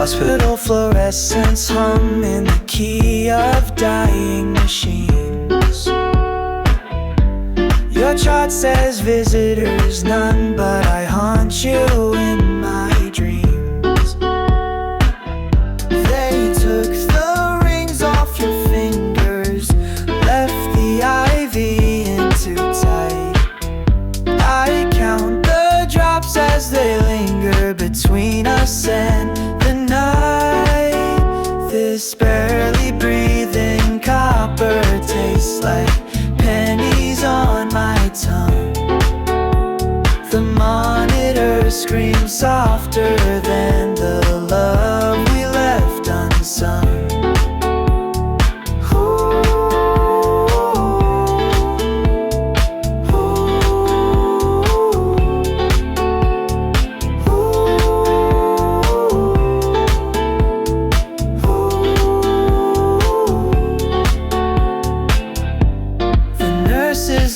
Hospital fluorescence hum in the key of dying machines. Your chart says visitors none, but I haunt you in my dreams. They took the rings off your fingers, left the IV in too tight. I count the drops as they linger between us and the night. This barely breathing copper tastes like pennies on my tongue. The monitor screams softer than the love we left unsung.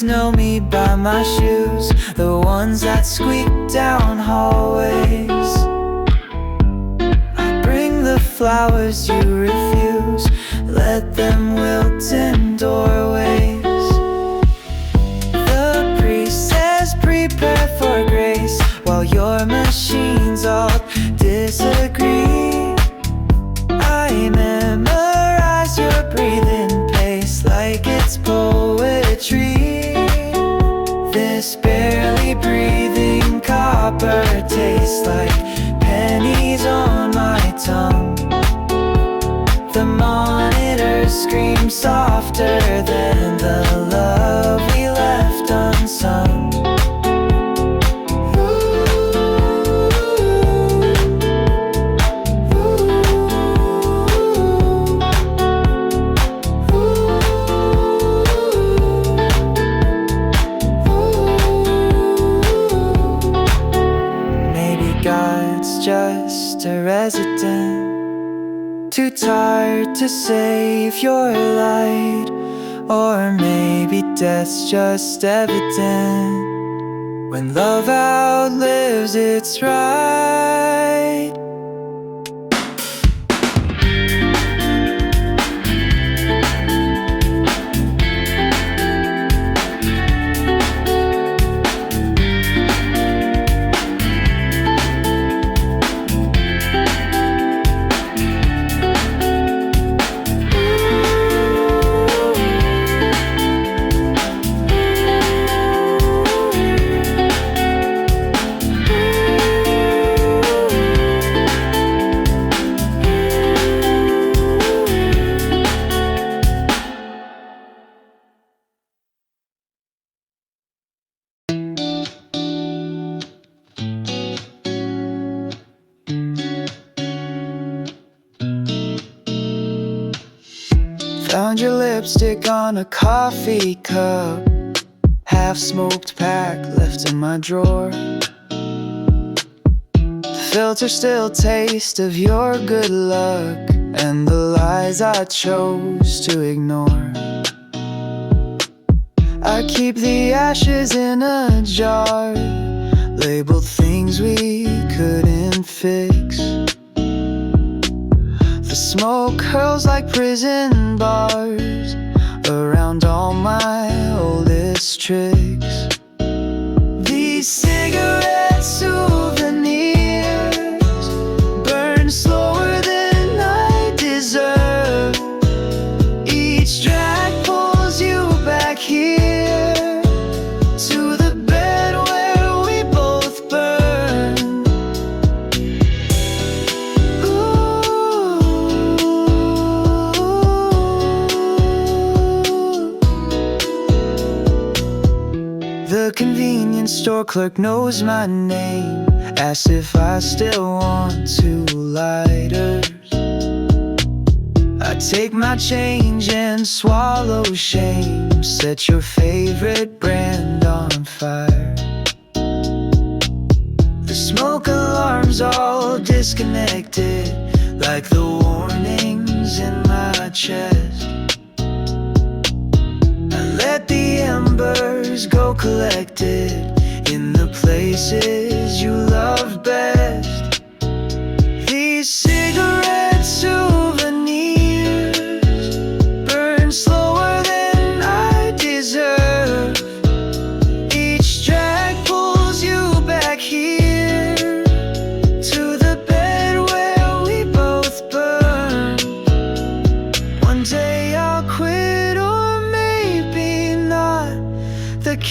Know me by my shoes, the ones that squeak down hallways. I bring the flowers you refuse, let them wilt in doorways. The priest says prepare for grace, while your machines all disagree. I memorize your breathing pace like it's poetry. This barely breathing copper tastes like pennies on my tongue. The monitor screams softer than the love we left unsung. Just a resident, too tired to save your light. Or maybe death's just evident when love outlives its right. Found your lipstick on a coffee cup, half-smoked pack left in my drawer. The filter still taste of your good luck and the lies I chose to ignore. I keep the ashes in a jar, labeled things we couldn't fix. The smoke curls like prison bars around all my oldest tricks. These cigarette souvenirs burn slower than I deserve. Each drag pulls you back here to the bed where we both burn. The convenience store clerk knows my name, asks if I still want two lighters. I take my change and swallow shame, set your favorite brand on fire. The smoke alarms all disconnected, like the warnings in my chest. I let the embers go collected in the places you loved best. These cigarettes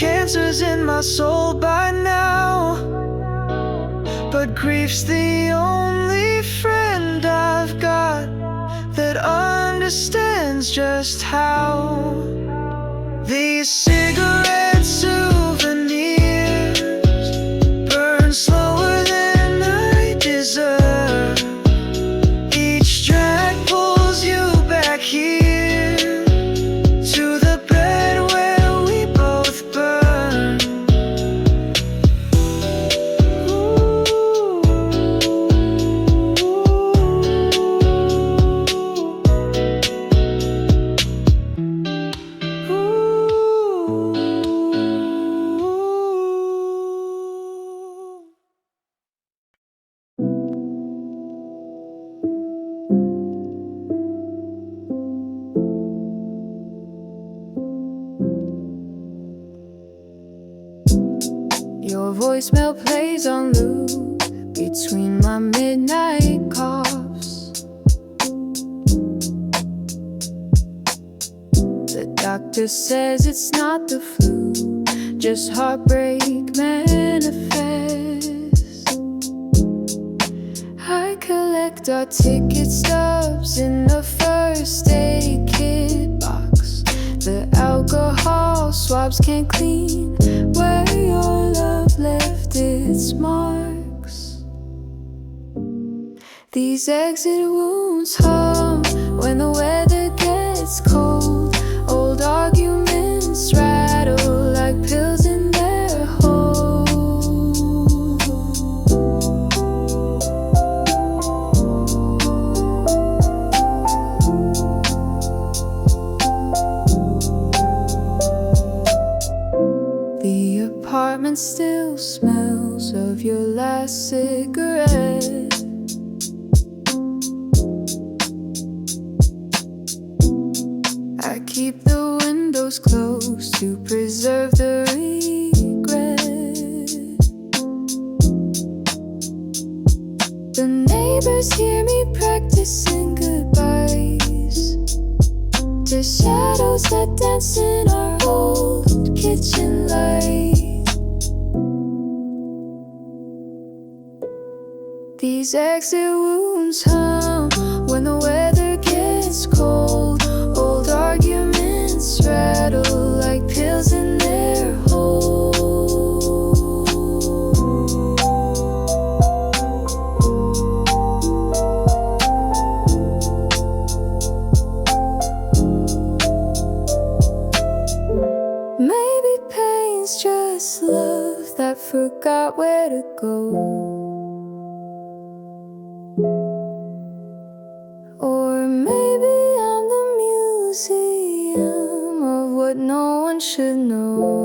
cancer's in my soul by now, but grief's the only friend I've got that understands just how these cigarette souvenirs burn slower than I deserve. Each drag pulls you back here to the bed where we both burn. Your voicemail plays on loop between my midnight coughs. The doctor says it's not the flu, just heartbreak manifest. I collect our ticket stubs in the first aid kit box. The alcohol swabs can't clean where your love left its marks. These exit wounds hum when the weather gets cold. Old arguments rattle like pills in their hold. The apartment still smells of your last cigarette. I keep the windows closed to preserve the regret. The neighbors hear me practicing goodbyes to shadows that dance in our old kitchen light. These exit wounds hum when the weather gets cold. Old arguments rattle like pills in their hold. Maybe pain's just love that forgot where to go. Or maybe I'm the museum of what no one should know.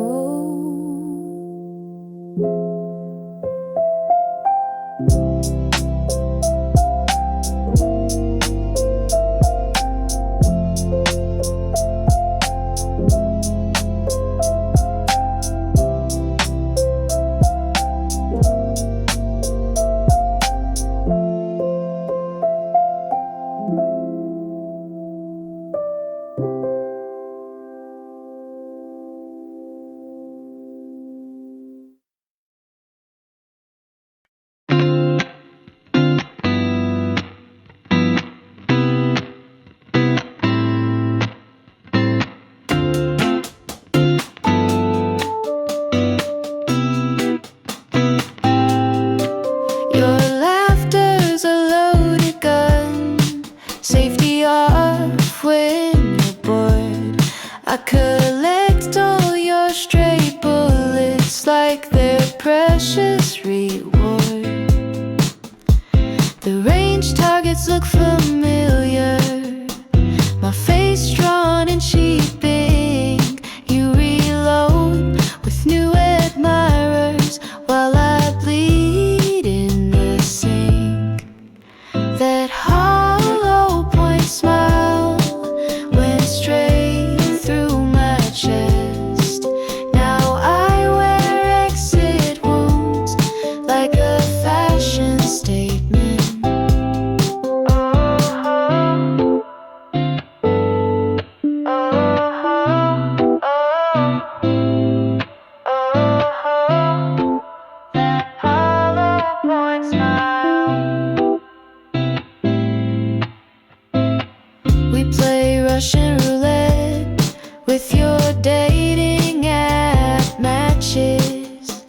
your dating app matches.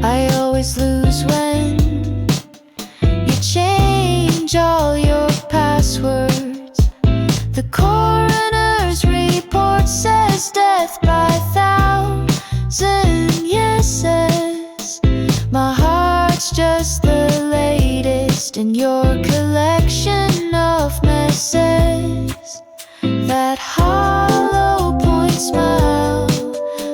I always lose when you change all your passwords. The coroner's report says death by 1,000 yeses. My heart's just the latest in your collection of messes. That hollow point smile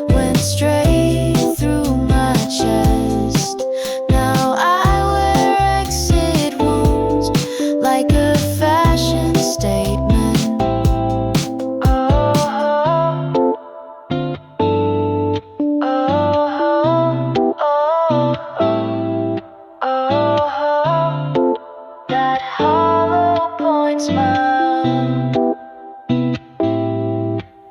went straight through my chest. Now I wear exit wounds like a fashion statement. Oh, oh, oh, that hollow point smile.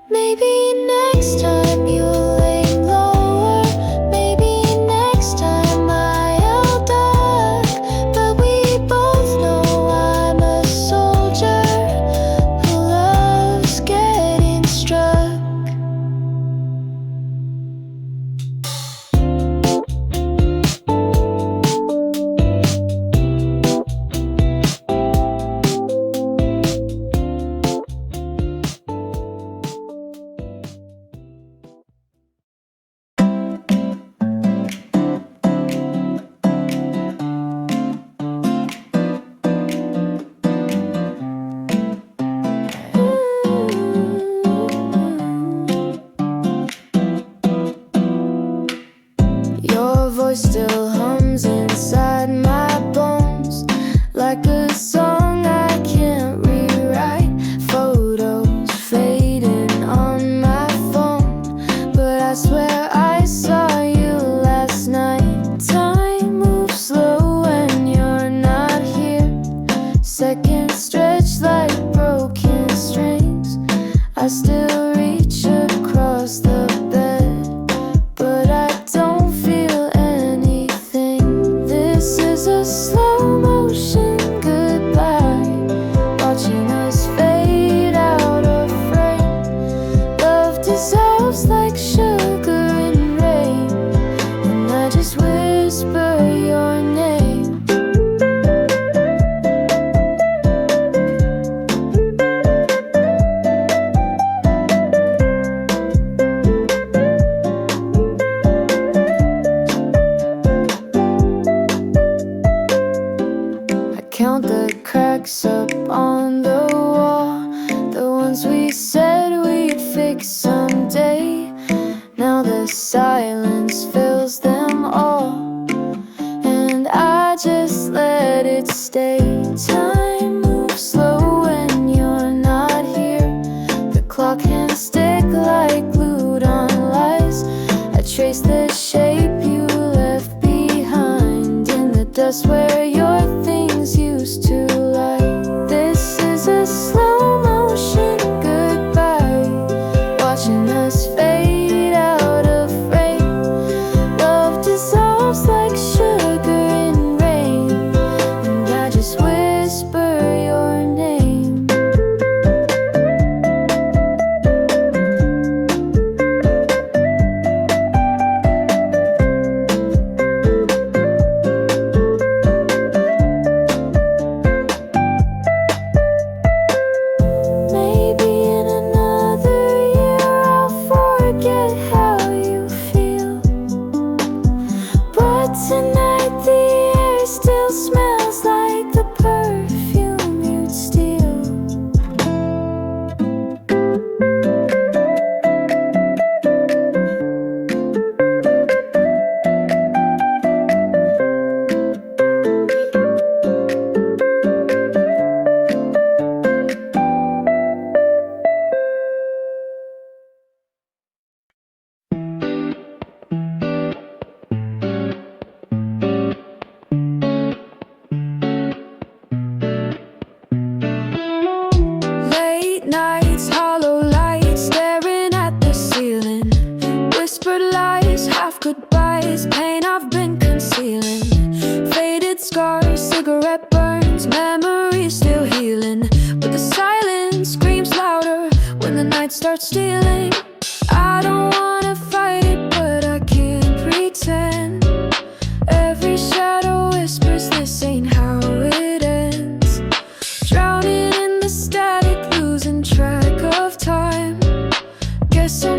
Maybe next time you'll aim lower. Maybe next time I'll duck. But we both know I'm a soldier who loves getting struck. Your voice still hums inside my bones like a song I can't rewrite. Photos fading on my phone, but I swear I saw you last night. Time moves slow when you're not here. Seconds stretch like broken strings. I still reach across the bed, but I don't feel anything. This is a slow motion goodbye, watching us fade out of frame. Love dissolves like sugar in rain, and I just whisper your name. Count the cracks up on the wall, the ones we said we'd fix someday. Now the silence fills them all, and I just let it stay. Time moves slow when you're not here. The clock hands stick like glued on lies. I trace the shape you left behind in the dust where your things used to lie. This is a slow motion goodbye, watching us fade out of frame. Love dissolves like sugar in rain, and I just whisper your name. Maybe in another year I'll forget how you feel, but tonight the air still smells like the perfume you'd steal. Late nights, hollow lights, staring at the ceiling. Whispered lies, half goodbyes, pain I've been concealing. Faded scars, cigarette burns, memories still healing. But the silence screams louder when the night starts stealing.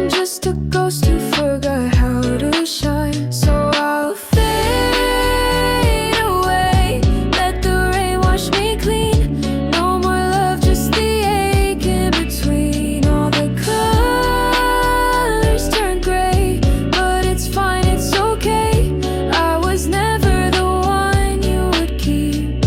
I'm just a ghost who forgot how to shine. So I'll fade away, let the rain wash me clean. No more love, just the ache in between. All the colors turn gray, but it's fine, it's okay. I was never the one you would keep.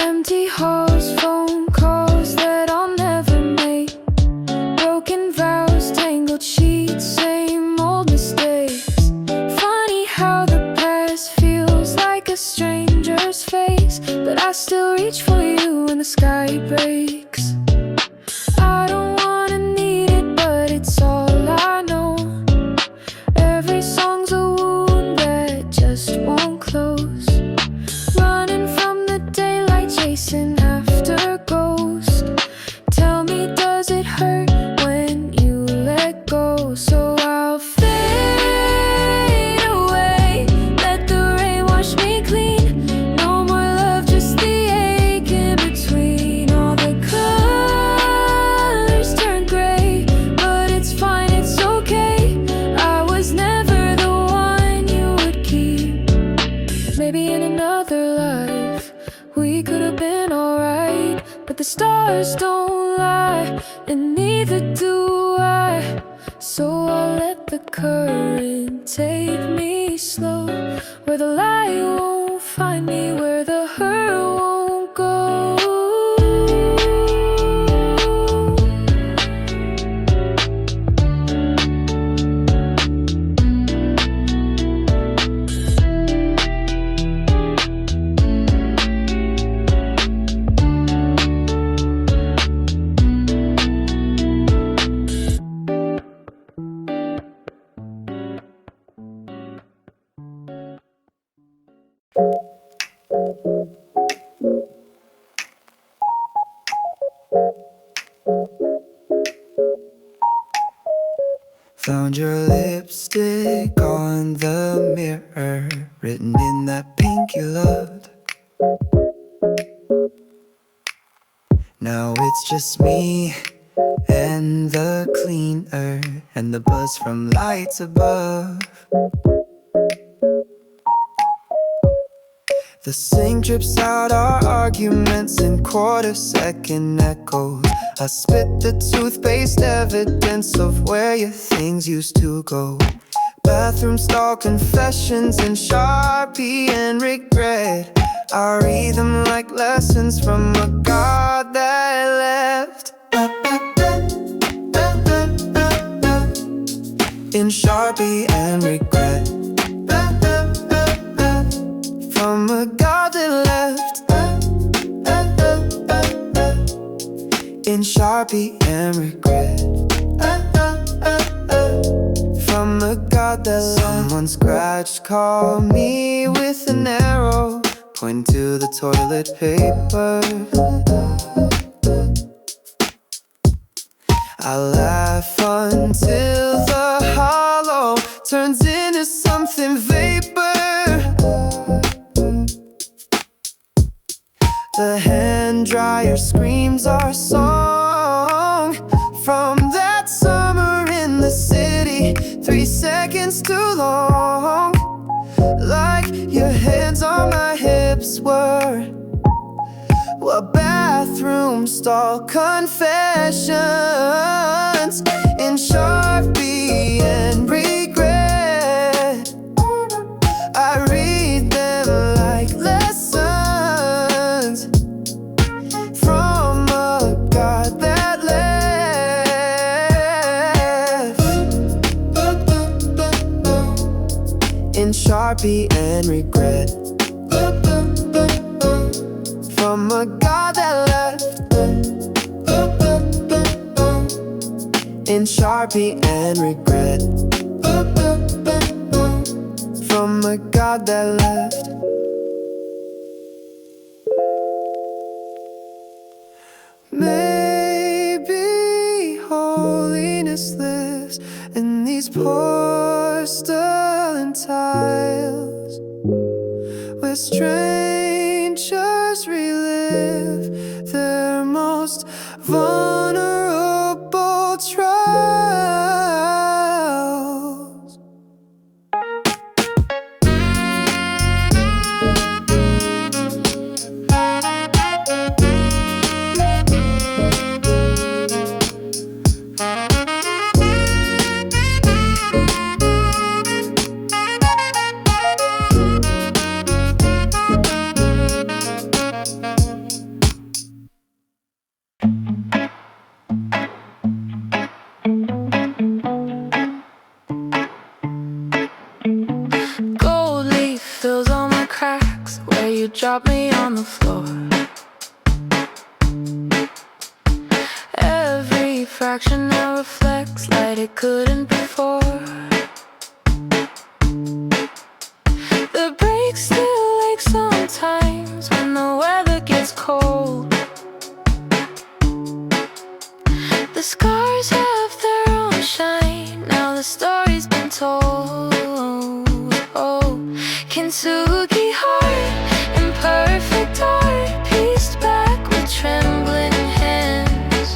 Empty halls, phone calls that I'll never make. Broken vows, tangled sheets, same old mistakes. Funny how the past feels like a stranger's face, but I still reach for you when the sky breaks. I don't wanna need it, but it's all I know. Every song's a wound that just won't close. Running from the daylight, chasing after ghosts. Tell me, does it hurt when you let go? So I'll fade away, let the rain wash me clean. No more love, just the ache in between. All the colors turn gray, but it's fine, it's okay. I was never the one you would keep. Maybe in another life we could have been alright, but the stars don't lie, and neither do I. So I'll let the current take me slow, where the light won't find me, where the hurt won't go. Found your lipstick on the mirror, written in that pink you loved. Now it's just me and the cleaner and the buzz from lights above. The sink drips out our arguments in quarter-second echoes. I spit the toothpaste, evidence of where your things used to go. Bathroom stall confessions in Sharpie and regret. I read them like lessons from a God that left. In Sharpie and regret. From a God that left. In Sharpie and regret. From a God that left. Someone scratched, call me with an arrow, pointing to the toilet paper. I laugh until the hollow turns into something vapor. The hand dryer screams our song from that summer in the city, 3 seconds too long. Like your hands on my hips were bathroom stall confessions in Sharpie and regret. I read them like lessons from a God that left. In Sharpie and regret. From a God that left. In Sharpie and regret. From a God that left. Maybe holiness lives in these porcelain tiles. where strangers relive their most vulnerable trials. Gold leaf fills all my cracks where you drop me on the floor. Every fraction now reflects light it couldn't before. The breaks still ache sometimes when the weather gets cold. The scars have their own shine, now the story's been told. Oh, kintsugi heart, imperfect art, pieced back with trembling hands.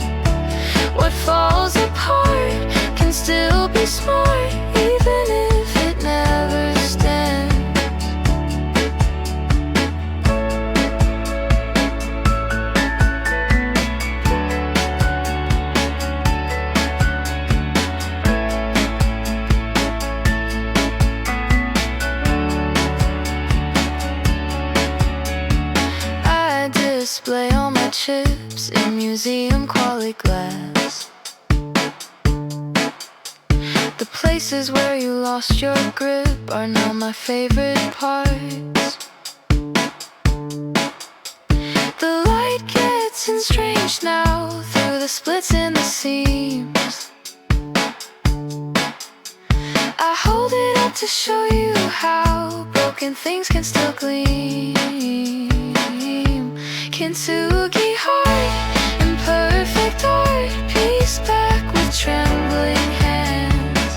What falls apart can still be smart, even if it never stands. I display all my chips in museum quality glass. The places where you lost your grip are now my favorite parts. The light gets in strange now through the splits in the seams. I hold it up to show you how broken things can still gleam. Kintsugi heart, imperfect art, pieced back with trembling hands.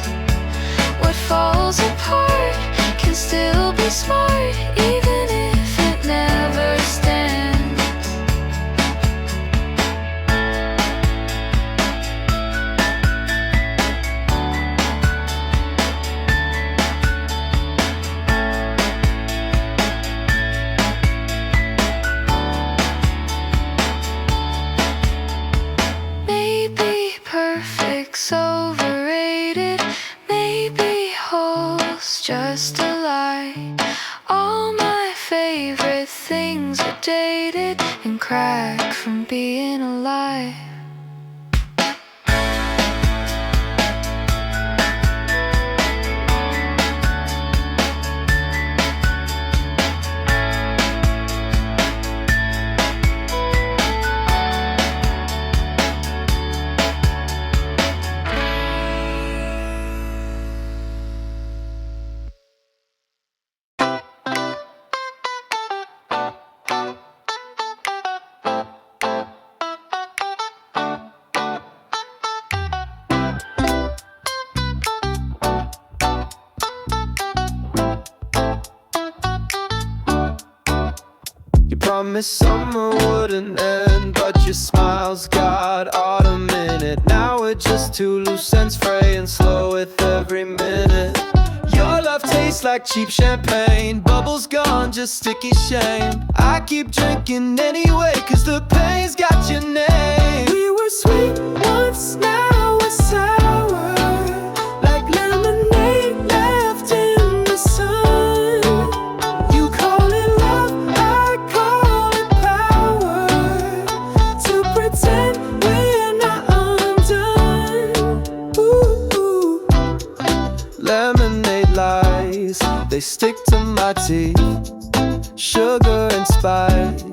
What falls apart can still be smart, even if it never stands. Maybe perfect's overrated, maybe whole's just a lie. All my favorite things are dated and cracked from being alive. You promised summer wouldn't end, but your smile's got autumn in it. Now we're just two loose ends fraying slow with every minute. Your love tastes like cheap champagne, bubbles gone, just sticky shame. I keep drinking anyway, cause the pain's got your name. We were sweet once, now we're sour, like lemonade left in the sun. You call it love, I call it power, to pretend we're not undone. Ooh. Lemonade lies, they stick to my teeth. Sugar and spice,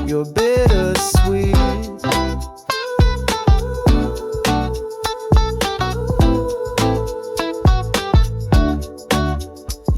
you're bittersweet.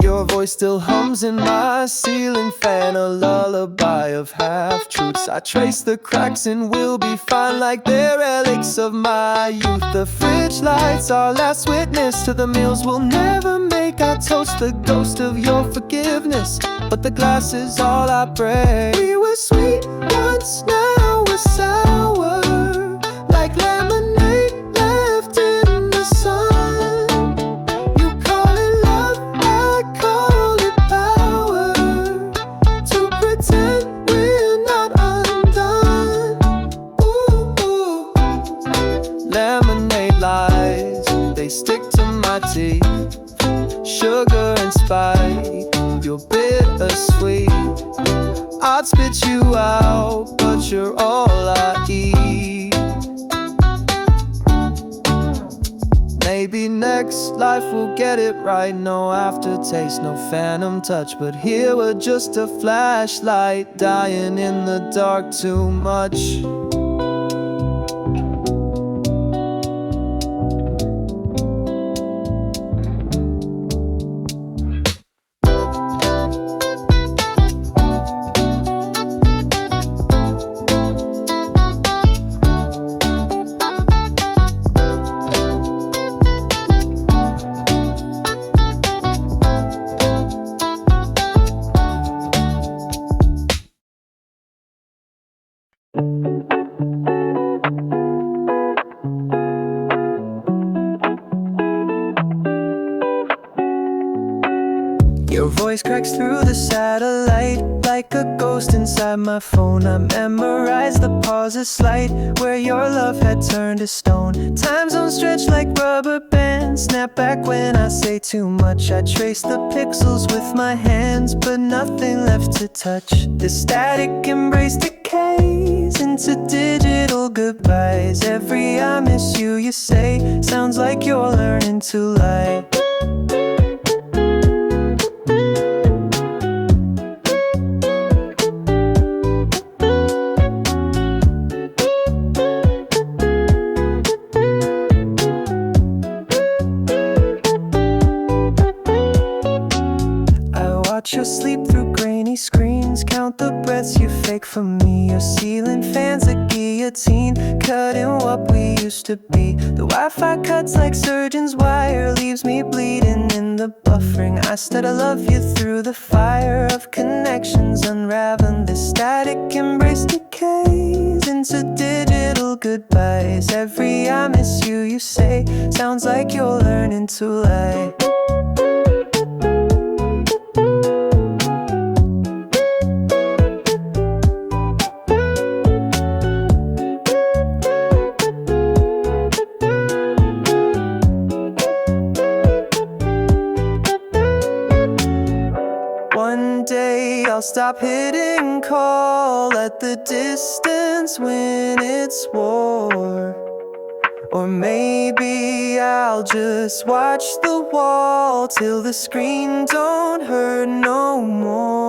Your voice voice still hums in my ceiling fan, a lullaby of half-truths. I trace the cracks and we'll be fine, like they're relics of my youth. The fridge lights our last witness to the meals we'll never make. I toast the ghost of your forgiveness, but the glass is all I break. We were sweet once, now we're sour, like lemonade left in the sun. You call it love, I call it power, to pretend we're not undone. Ooh. Lemonade lies, they stick to my teeth. Sugar and spite, you're bittersweet. I'd spit you out, but you're all I eat. Maybe next life we'll get it right. No aftertaste, no phantom touch, but here we're just a flashlight, dying in the dark too much. Your voice cracks through the satellite like a ghost inside my phone. I memorized the pauses slight where your love had turned to stone. Time zones stretch like rubber bands, snap back when I say too much. I trace the pixels with my hands, but nothing left to touch. The static embrace decays into digital goodbyes. Every I miss you, you say, sounds like you're learning to lie. Watch you sleep through grainy screens, count the breaths you fake for me. Your ceiling fan's a guillotine, cutting what we used to be. The Wi-Fi cuts like surgeon's wire, leaves me bleeding in the buffering. I said I love you through the fire of connections unraveling. The static embrace decays into digital goodbyes. Every I miss you, you say, sounds like you're learning to lie. One day I'll stop hitting call at the distance when it's war. Or maybe I'll just watch the wall till the screen don't hurt no more.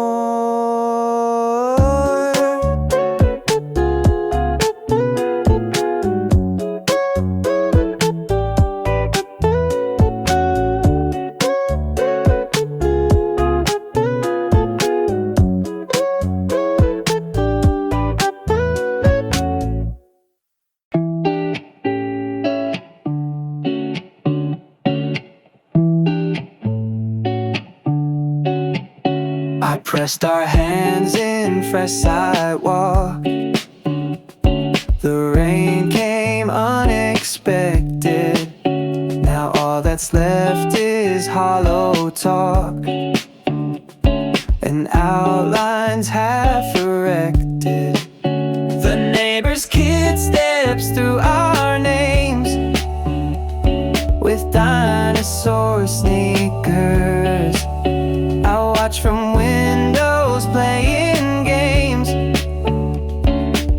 I pressed our hands in fresh sidewalk. The rain came unexpected. Now all that's left is hollow talk and outlines half erected. The neighbor's kid steps through our names with dinosaur sneakers. I watch from windows playing games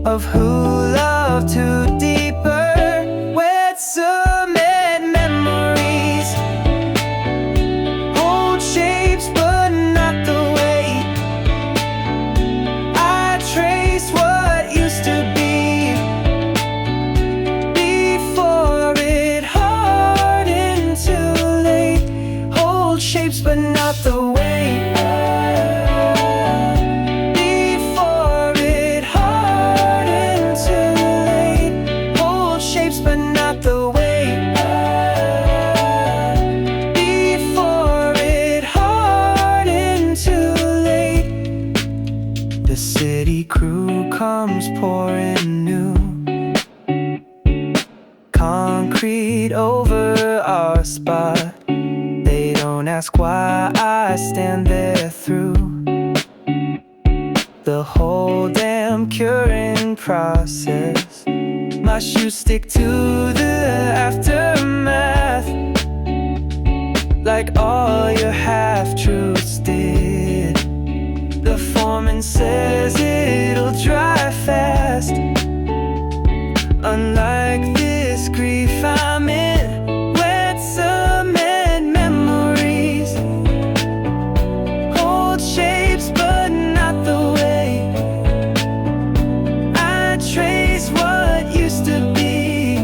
of who loved who deeper. Wet cement memories hold shapes but not the weight. I trace what used to be before it hardened too late. Hold shapes but not the weight. ask why I stand there through the whole damn curing process. My shoes stick to the aftermath, like all your half-truths did. The foreman says it'll dry fast. Unlike this grief I'm in, wet cement memories hold shapes but not the way I trace what used to be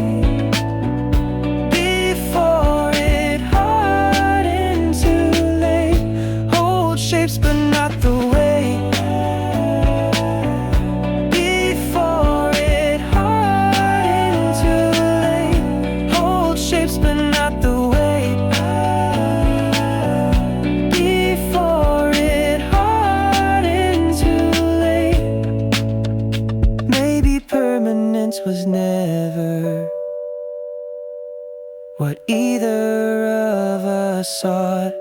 before it hardened too late. Hold shapes but not the way before it hardened too late. Hold shapes but not the way before it hardened too late. Maybe permanence was never what either of us sought,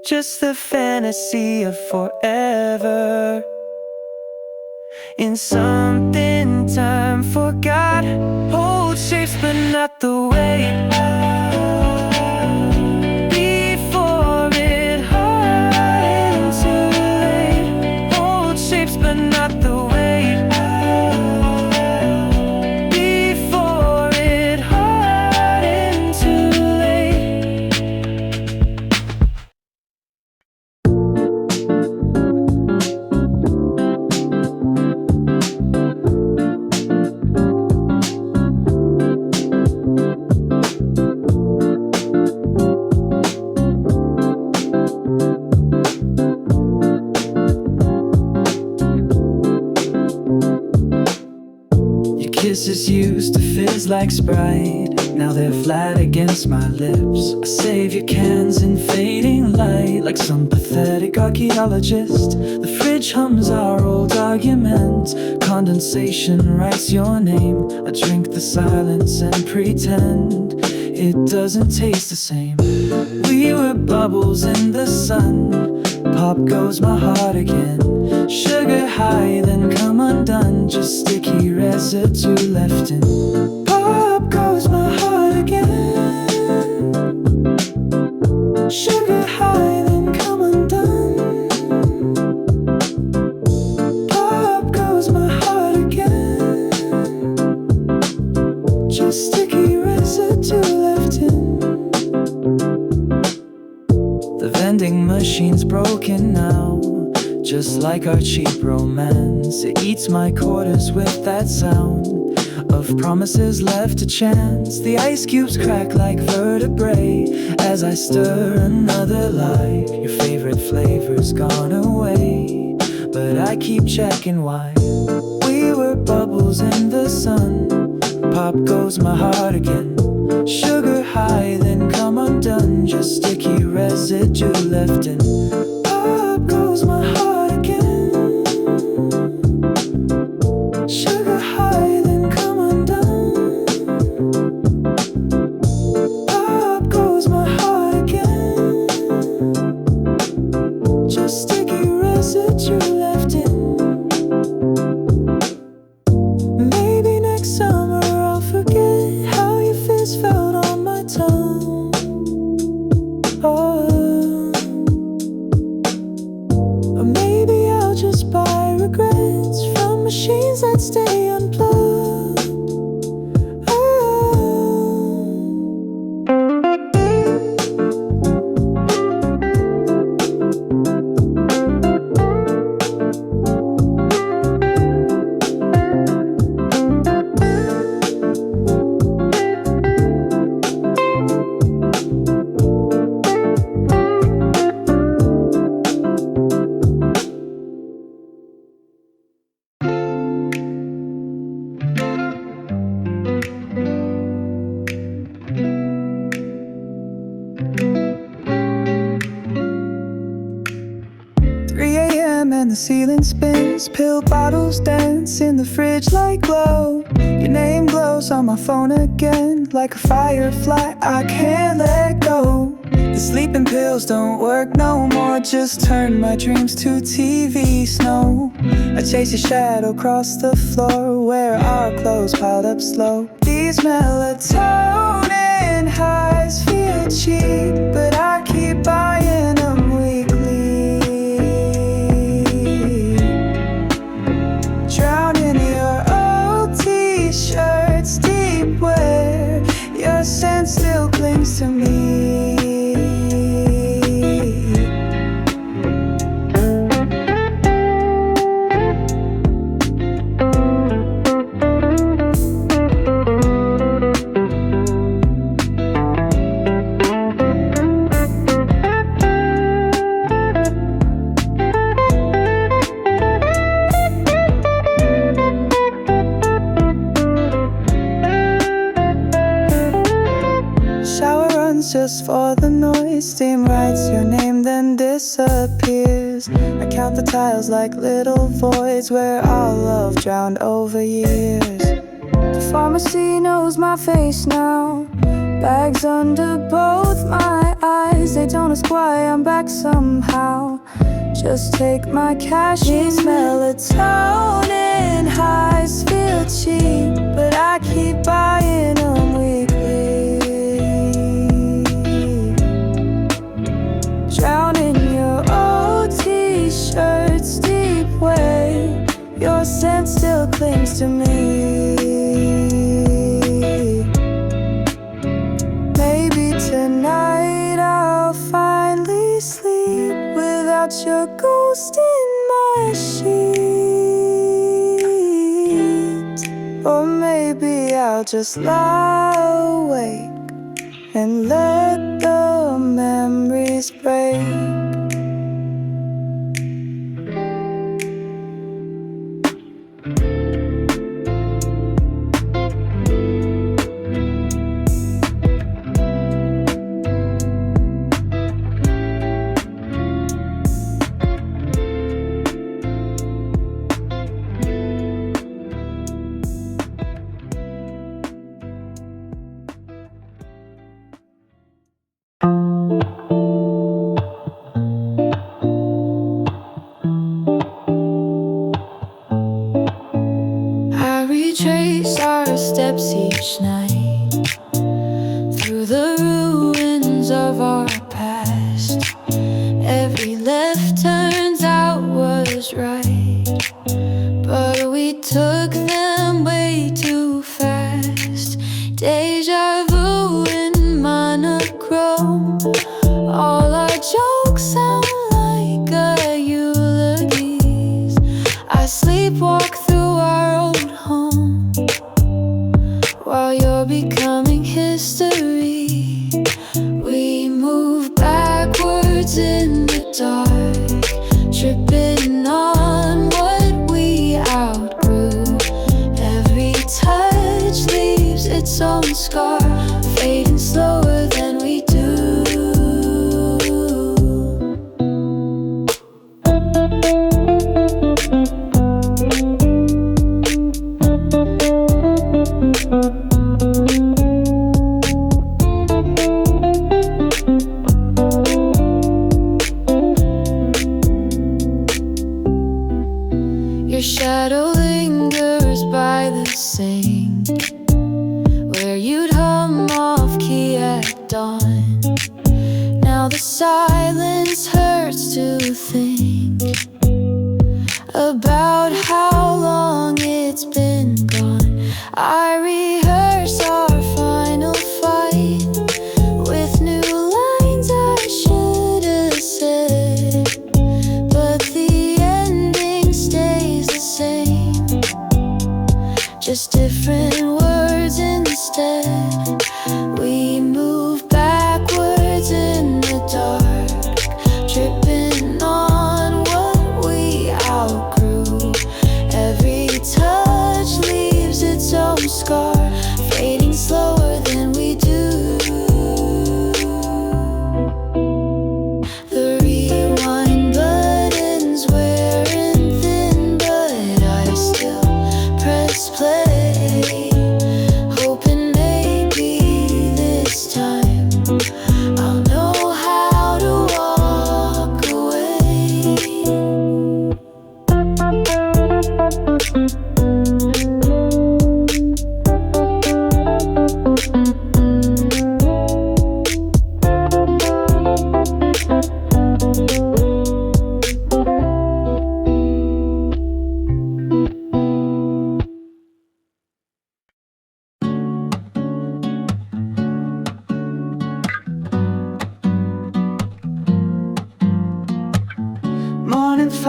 just the fantasy of forever in something time forgot. Hold shapes but not the way before it hardened too late. Hold shapes but not the way before it hardened too late. Your kisses used to fizz like Sprite, now they're flat against my lips. I save your cans in fading light, like some pathetic archaeologist. The fridge hums our old arguments, condensation writes your name. I drink the silence and pretend it doesn't taste the same. We were bubbles in the sun, pop goes my heart again. Sugar high, then come undone, just sticky residue left in. Pop goes my heart again. Sugar high, then come undone. Pop goes my heart again. Just sticky residue left in. The vending machine's broken now, just like our cheap romance. It eats my quarters with that sound of promises left to chance. The ice cubes crack like vertebrae as I stir another lie. Your favorite flavor's gone away, but I keep checking why. We were bubbles in the sun, pop goes my heart again. Sugar high, then come undone, just sticky residue left in. Pop goes my heart again. Sugar high, then come undone. Pop goes my heart again. Just sticky residue left in. Maybe next summer I'll forget how your fist felt on my tongue. Oh. Or maybe I'll just buy regrets from machines that stay unplugged. Oh. And the ceiling spins, pill bottles dance in the fridge like glow. Your name glows on my phone again, like a firefly I can't let go. The The sleeping pills don't work no more. Just turn my dreams to TV snow. I chase your shadow across the floor where our clothes piled up slow. These melatonin highs feel cheap, but I keep buying them weekly. Drown in your old t-shirts deep where your scent still clings to me. Just for the noise, steam writes your name then disappears. I count the tiles like little voids where our love drowned over years. The pharmacy knows my face now, bags under both my eyes. They don't ask why I'm back somehow, just take my cash. These melatonin highs feel cheap, but I keep buying them weekly. Drown in your old t-shirts deep where your scent still clings to me. Maybe tonight I'll finally sleep without your ghost in my sheets. Or maybe I'll just lie awake and let the memories break. Trace our steps each night through the ruins of our past. Every left turns out was right, but we took them way too fast. Deja vu in monochrome, all our jokes sound like a eulogies. I sleepwalk through our old home while you're becoming history. We move backwards in the dark, tripping on what we outgrew. Every touch leaves its own scar, fading slower than we do. Your shadow lingers by the sink where you'd hum off key at dawn. Now the silence hurts to think about how long it's been gone. I rehearse our final fight with new lines I should have said, but the ending stays the same, just different words instead. We move backwards in the dark, tripping on what we outgrew. Every touch leaves its own scar, fading slower than we do. The rewind button's wearing thin, but I still press play, hoping maybe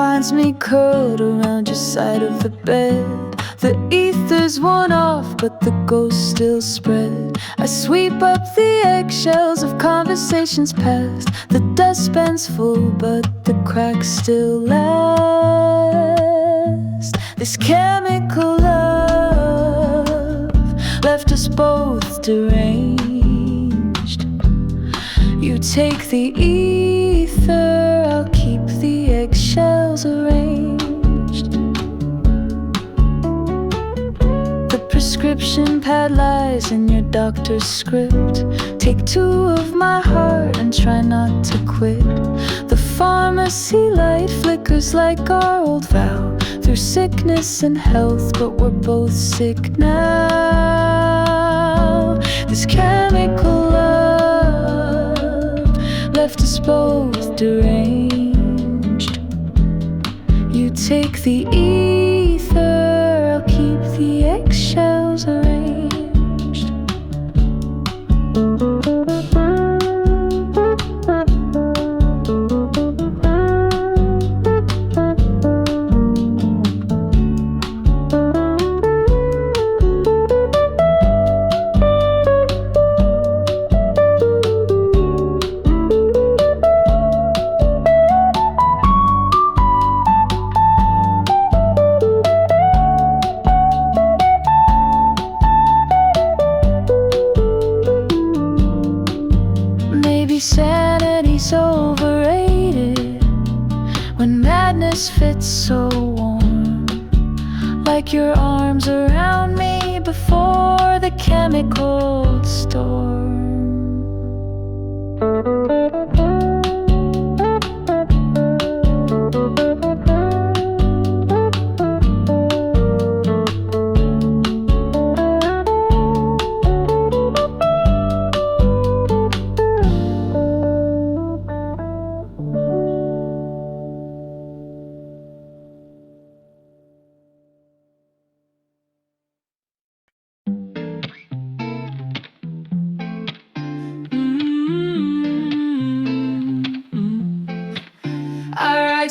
finds me curled around your side of the bed. The ether's worn off, but the ghosts still spread. I sweep up the eggshells of conversations past. The dustbin's full, but the cracks still last. This chemical love left us both deranged. You take the ether, I'll keep the eggshells arranged. The prescription pad lies in your doctor's script. Take 2 of my heart and try not to quit. The pharmacy light flickers like our old vow, through sickness and health, but we're both sick now. This chemical love left us both deranged. You take the ether, I'll keep the eggshells arranged. Sanity's overrated when madness fits so warm, like your arms around me before the chemical storm.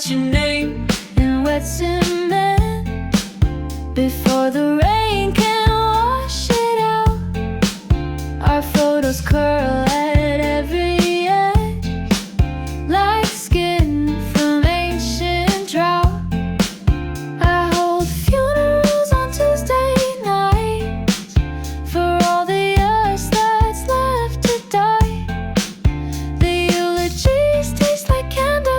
Your name in wet cement before the rain can wash it out. Our photos curl at every edge, like skin from ancient drought. I hold funerals on Tuesday nights for all the years that's left to die. The eulogies taste like candle.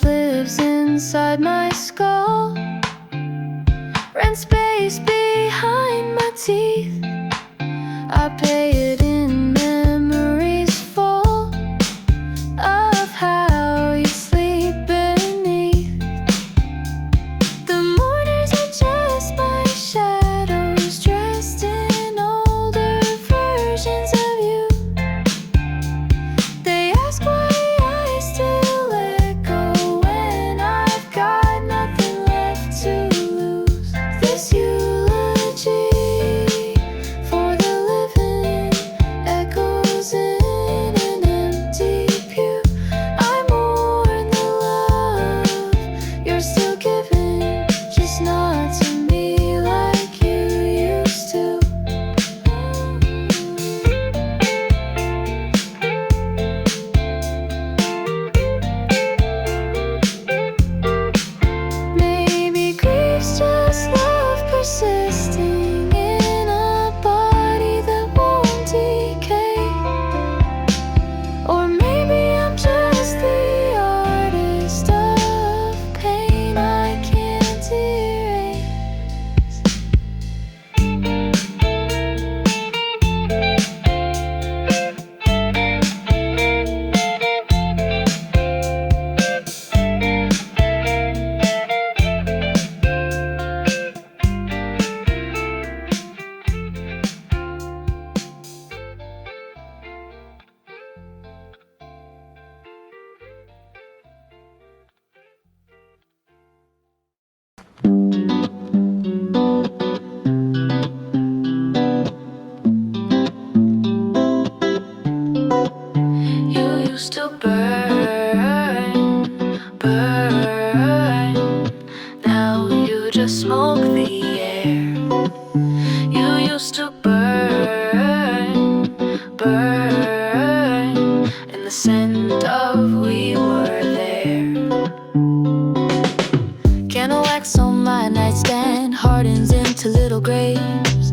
Lives inside my skull, rent space behind my teeth. I pay it in memories full of how you sleep beneath. The mourners are just my shadows, dressed in older versions of you. They ask why I still let go when I've got nothing to burn, burn. Now you just smoke the air. You used to burn, burn. In the scent of we were there. Candle wax on my nightstand hardens into little graves.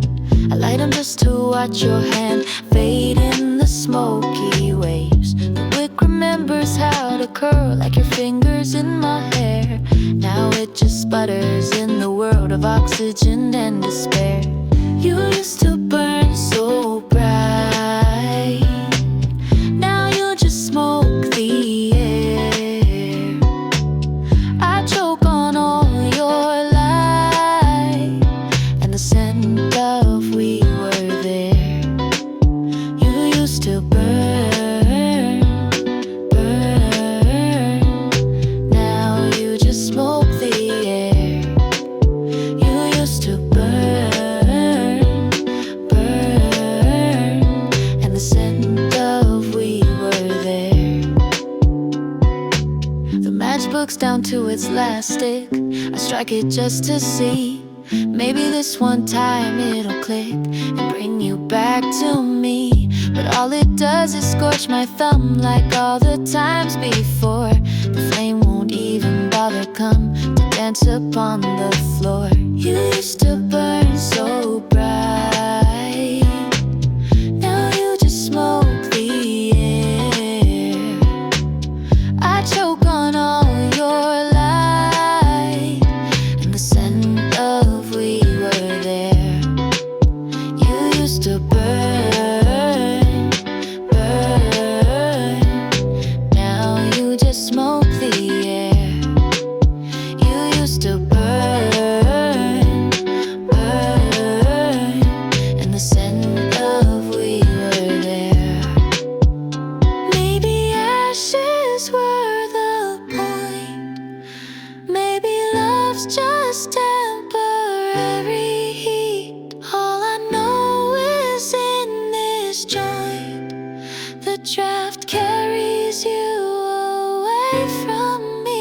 I light them just to watch your hand fade in the smoky waves. The wick remembers how to curl like your fingers in my hair. Now it just sputters in the world of oxygen and despair. You used to burn so bright. Now you just smoke the air. I choke on all your light and the scent of we were there. You used to burn, burn. Now you just smoke the air. You used to burn, burn. And the scent of we were there. The matchbook's down to its last stick. I strike it just to see. Maybe this one time it'll click and bring you back to me. But all it does is scorch my thumb like all the times before. The flame won't even bother come to dance upon the floor. You used to burn so bright. Now you just smoke the air. I choke on all your light and the scent of we were there. You used to burn, burn. Now you just smoke the air. You used to burn, burn. And the scent of we were there. Maybe ashes were the point. Maybe love's just temporary heat. All I know is in this joint, the draft carries you away from me.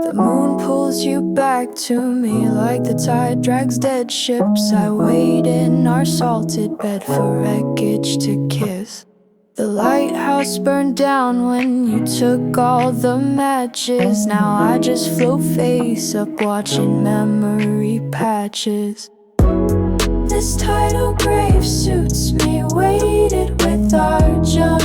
The moon pulls you back to me like the tide drags dead ships. I wait in our salted bed for wreckage to kiss. The lighthouse burned down when you took all the matches. Now I just float face up watching memory patches. This tidal grave suits me, weighted with our junk.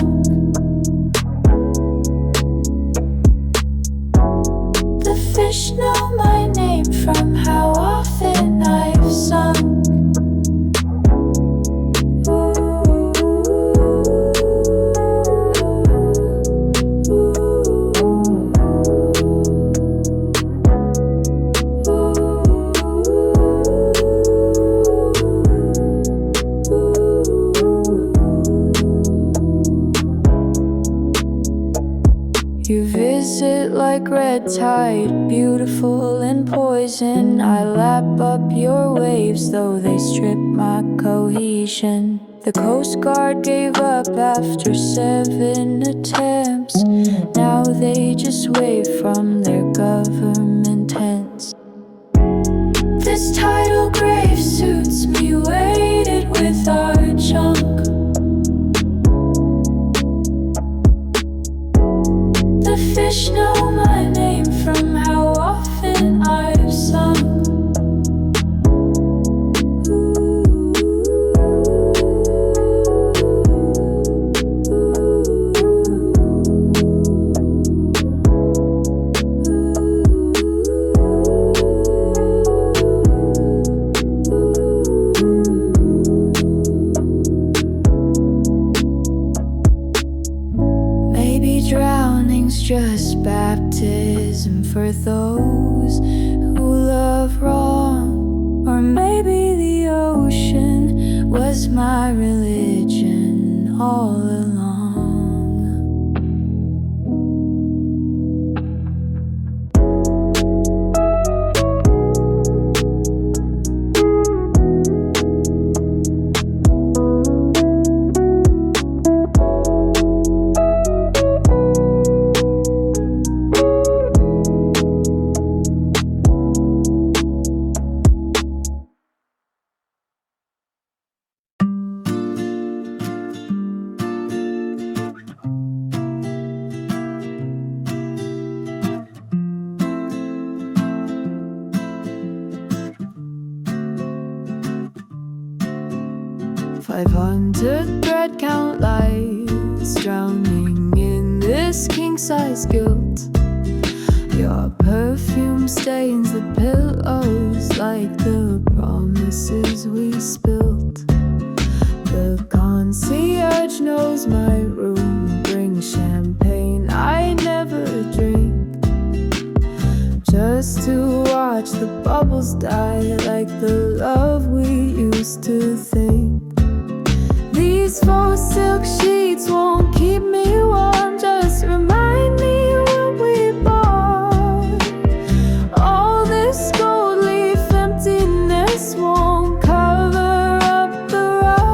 The fish know my name from how often I've sung. You visit like red tide, beautiful and poison. I lap up your waves, though they strip my cohesion. The Coast Guard gave up after 7 attempts. Now they just wave from their government tents. This tidal grave suits me, weighted with our junk. The fish know my name from how often I've sung. Drowning's just baptism for those who love wrong. Or maybe my religion all along. 500 thread count lights drowning in this king-size guilt. Your perfume stains the pillows like the promises we spilt. The concierge knows my room, brings champagne I never drink, just to watch the bubbles die like the love we used to think. These faux silk sheets won't keep me warm, just remind me what we bought. All this gold leaf emptiness won't cover up the rug.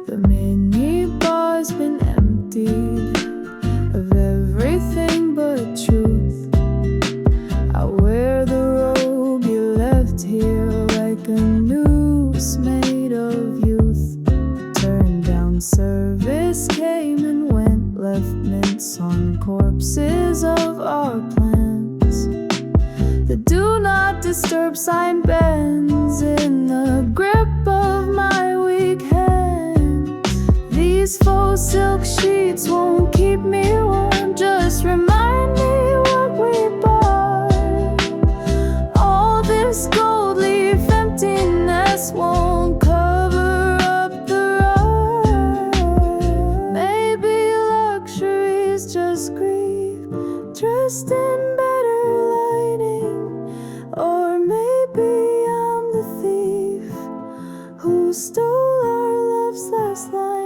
The minibar's been emptied of everything but truth. I wear the robe you left here like a noose made of youth. Turned down service, came and went, left mints on corpses of our plans. The do not disturb sign bends in the grip of my weak hand. These faux silk sheets won't keep me warm, just remind me what we bought. All this gold leaf emptiness won't cover up the rug. Maybe luxury's just grief dressed in better lighting, or maybe I'm the thief who stole our love's last lining.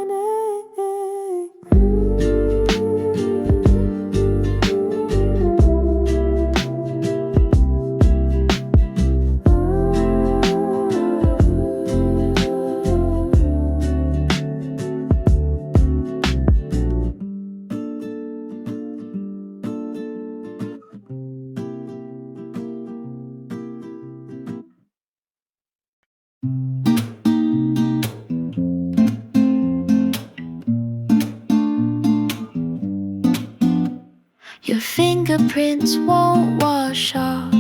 Your fingerprints won't wash off,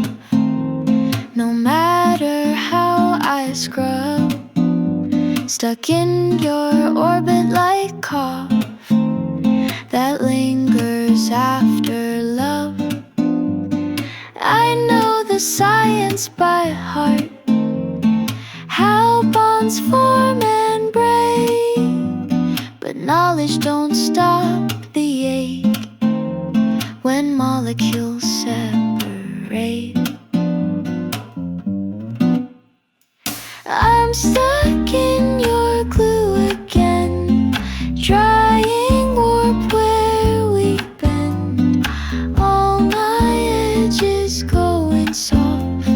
no matter how I scrub. Stuck in your orbit like cough that lingers after love. I know the science by heart, how bonds form and break, but knowledge don't stop the ache when molecules separate. I'm stuck in your glue again, trying warp where we bend. All my edges going soft,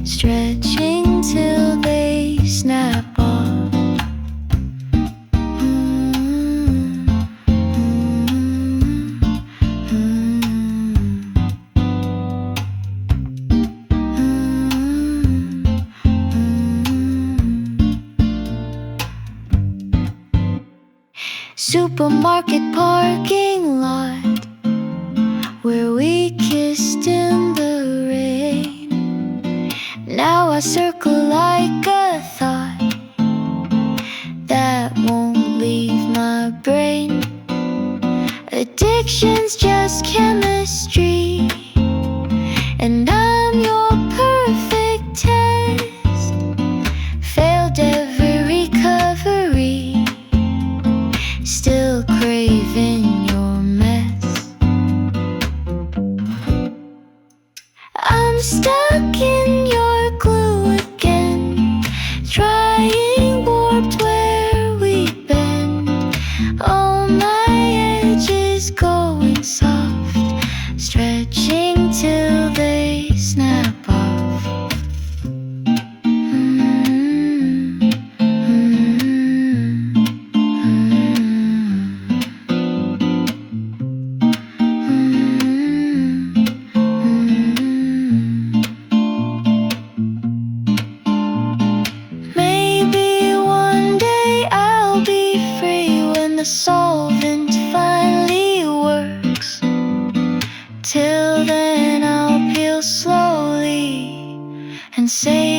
stretching till they snap off. Supermarket parking lot where we kissed in the rain. Now I circle like a thought that won't leave my brain. Addiction's just chemistry, and I'm your perfect test. Failed every the solvent finally works. Till then I'll peel slowly and say